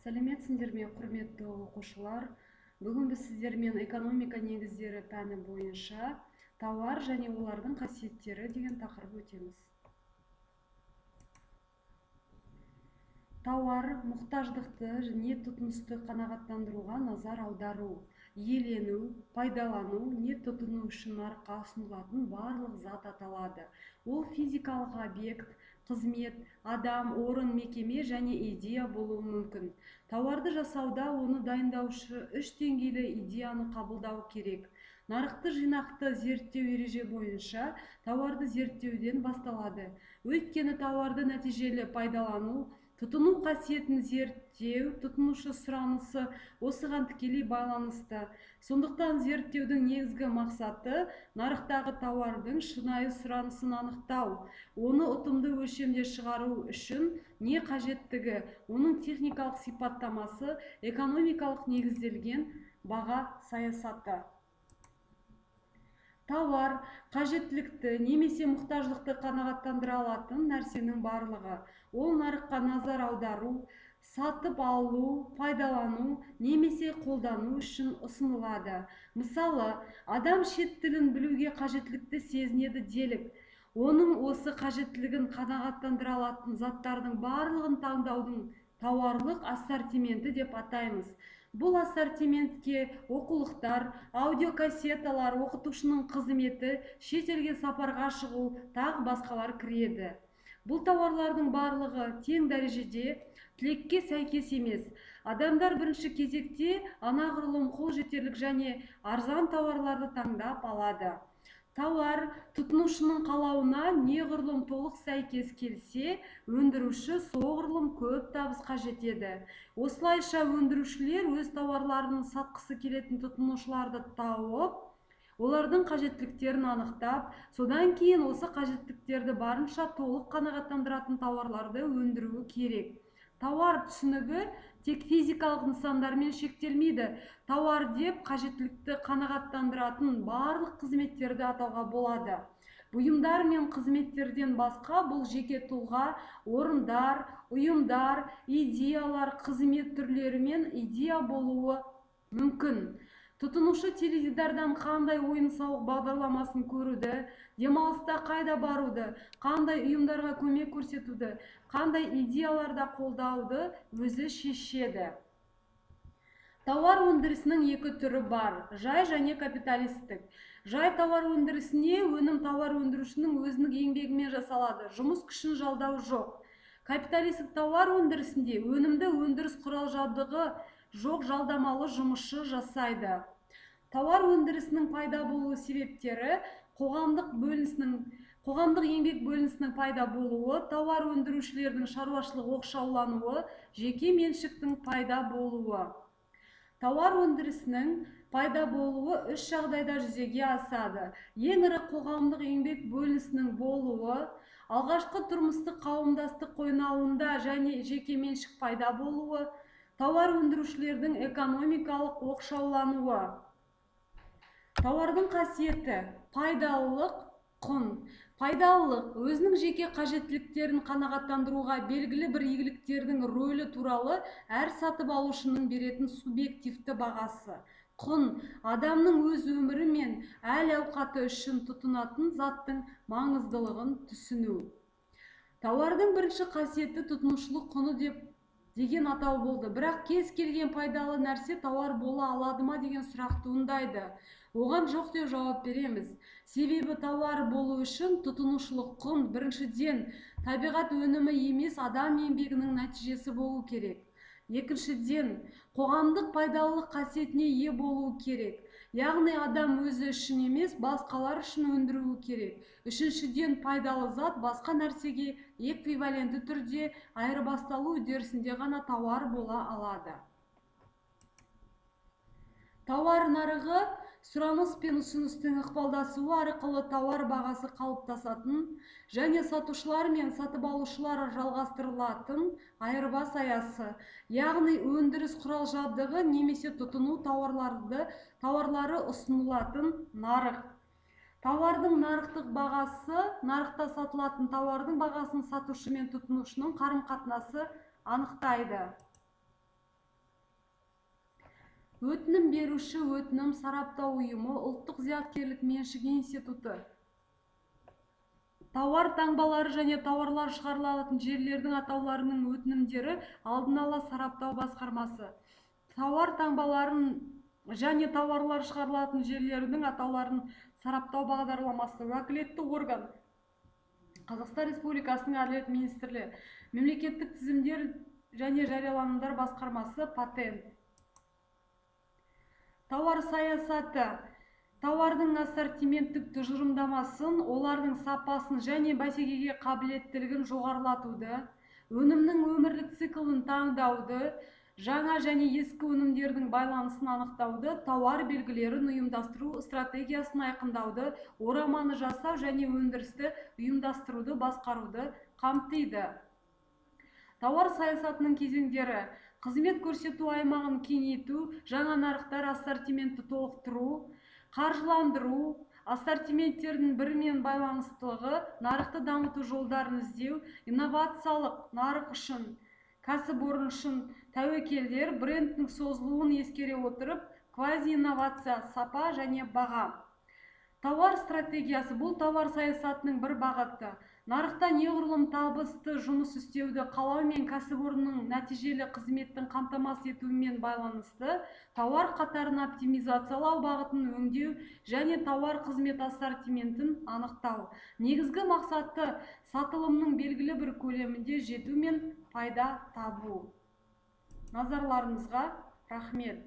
Сәлеметсіңдер ме, құрметті оқушылар? Бүгін біз сіздермен экономика негіздері пәні бойынша тауар және олардың қасиеттері деген тақырып өтеміз. Тауар мұқтаждықты не тұтынысты қанағаттандыруға назар аудару, иелену, пайдалану, не тұтыну үшін нарыққа ұсынылатын барлық зат аталады. Ол физикалық объект, қызмет, адам, орын, мекеме және идея болуы мүмкін. Тауарды жасауда оны дайындаушы үш деңгейлі идеяны қабылдау керек. Нарықты жинақты зерттеу ереже бойынша тауарды зерттеуден басталады. Өйткені тауарды нәтижелі пайдалану, тұтыну қасиетін зерттеу, тұтынушы сұранысы осыған тікелей байланысты. Сондықтан зерттеудің негізгі мақсаты нарықтағы тауардың шынайы сұранысын анықтау, оны ұтымды өлшемде шығару үшін не қажеттігі, оның техникалық сипаттамасы, экономикалық негізделген баға саясаты. Тауар қажеттілікті немесе мұқтаждықты қанағаттандыра алатын нәрсенің барлығы. Ол нарыққа назар аудару, сатып алу, пайдалану немесе қолдану үшін ұсынылады. Мысалы, адам шет тілін білуге қажеттілікті сезінеді делік. Оның осы қажеттілігін қанағаттандыра алатын заттардың барлығын таңдаудың тауарлық ассортименті деп атаймыз. Бұл ассортиментке оқулықтар, аудиокассеталар, оқытушының қызметі, шетелге сапарға шығу, тағы басқалар кіреді. Бұл тауарлардың барлығы тең дәрежеде тілекке сәйкес емес. Адамдар бірінші кезекте анағұрлым қолжетерлік және арзан тауарларды таңдап алады. Тауар тұтынушының қалауына неғұрлым толық сәйкес келсе, өндіруші соғұрлым көп табысқа жетеді. Осылайша өндірушілер өз тауарларының сатқысы келетін тұтынушыларды тауып, олардың қажеттіліктерін анықтап, содан кейін осы қажеттіліктерді барынша толық қанағаттандыратын тауарларды өндіруі керек. Тауар түсінігі тек физикалық нысандармен шектелмейді. Тауар деп қажеттілікті қанағаттандыратын барлық қызметтерді атауға болады. Бұйымдар мен қызметтерден басқа бұл жеке тұлға, орындар, ұйымдар, идеялар, қызмет түрлері мен идея болуы мүмкін. Тұтынушы теледидардан қандай ойын-сауық бағдарламасын көруді, демалыста қайда баруды, қандай ұйымдарға көмек көрсетуді, қандай идеяларда қолдауды өзі шешеді. Тауар өндірісінің екі түрі бар: жай және капиталистік. Жай тауар өндірісіне өнім тауар өндірушінің өзінің еңбегімен жасалады, жұмыс күшін жалдау жоқ. Капиталистік тауар өндірісінде өнімді өндіріс құрал жабдығы жоқ жалдамалы жұмысшы жасайды. Тауар өндірісінің пайда болу себептері: қоғамдық еңбек бөлінісінің пайда болуы, тауар өндірушілердің шаруашылық оқшаулануы, жеке меншіктің пайда болуы. Тауар өндірісінің пайда болуы үш жағдайда жүзеге асады. Ең ірі қоғамдық еңбек бөлінісінің болуы, алғашқы тұрмыстық қауымдастық қойнауында және жеке меншік пайда болуы, тауар өндірушілердің экономикалық оқшаулануы. Тауардың қасиеті: пайдалылық, құн. Пайдалылық өзінің жеке қажеттіліктерін қанағаттандыруға белгілі бір игіліктердің рөлі туралы әр сатып алушының беретін субъективті бағасы. Құн адамның өз өмірі мен әл-ауқаты үшін тұтынатын заттың маңыздылығын түсіну. Тауардың бірінші қасиеті тұтынушылық құны деген атау болды. Бірақ кез келген пайдалы нәрсе тауар бола алады ма деген сұрақ туындайды. Оған жоқ деп жауап береміз. Себебі тауар болу үшін тұтынушылық құн біріншіден табиғат өнімі емес, адам еңбегінің нәтижесі болу керек. Екіншіден, қоғамдық пайдалылық қасиетіне ие болуы керек. Яғни адам өзі үшін емес, басқалар үшін өндіруі керек. Үшіншіден, пайдалы зат басқа нәрсеге эквиваленті түрде айырбасталу үдерісінде ғана тауар бола алады. Тауар нарығы сұраныс пен ұсыныстың ықпалдасуы арқылы тауар бағасы қалыптасатын және сатушылар мен сатып алушылар жалғастырылатын айырбас аясы, яғни өндіріс құрал жабдығы немесе тұтыну тауарлары ұсынылатын нарық. Тауардың нарықтық бағасы, нарықта сатылатын тауардың бағасын сатушы мен тұтынушының қарым-қатынасы анықтайды. Өтінім беруші өтінім сараптау ұйымы, ұлттық зияткерлік меншік институты. Тауар таңбалары және тауарлар шығарылатын жерлердің атауларының өтінімдері алдын ала сараптау басқармасы. Тауар таңбаларын және тауарлар шығарылатын жерлердің атауларын сараптау бағдарламасы. Уәкілетті орган Қазақстан Республикасының Әділет министрлігі, мемлекеттік тізімдер және жарияланымдар басқармасы, патент. Тауар саясаты тауардың ассортименттік тұжырымдамасын, олардың сапасын және бәсекеге қабілеттілігін жоғарылатуды, өнімнің өмірлік циклін таңдауды, жаңа және ескі өнімдердің байланысын анықтауды, тауар белгілерін ұйымдастыру стратегиясын айқындауды, ораманы жасау және өндірісті ұйымдастыруды басқаруды қамтиды. Тауар саясатының кезеңдері: қызмет көрсету аймағын кеңейту, жаңа нарықтар ассортиментті толықтыру, қаржыландыру, ассортименттердің бірімен байланыстылығы, нарықты дамыту жолдарын іздеу, инновациялық нарық үшін, кәсіпорын үшін тәуекелдер, брендтің созылуын ескере отырып, квази-инновация, сапа және баға. Тауар стратегиясы бұл тауар саясатының бір бағыты. Нарықта неғұрлым табысты жұмыс істеуді қалау мен кәсіпорынның нәтижелі қызметтің қамтамасыз етуімен байланысты, тауар қатарын оптимизациялау бағытын өңдеу және тауар қызмет ассортиментін анықтау. Негізгі мақсаты сатылымның белгілі бір көлемінде жету мен пайда табу. Назарларыңызға рахмет.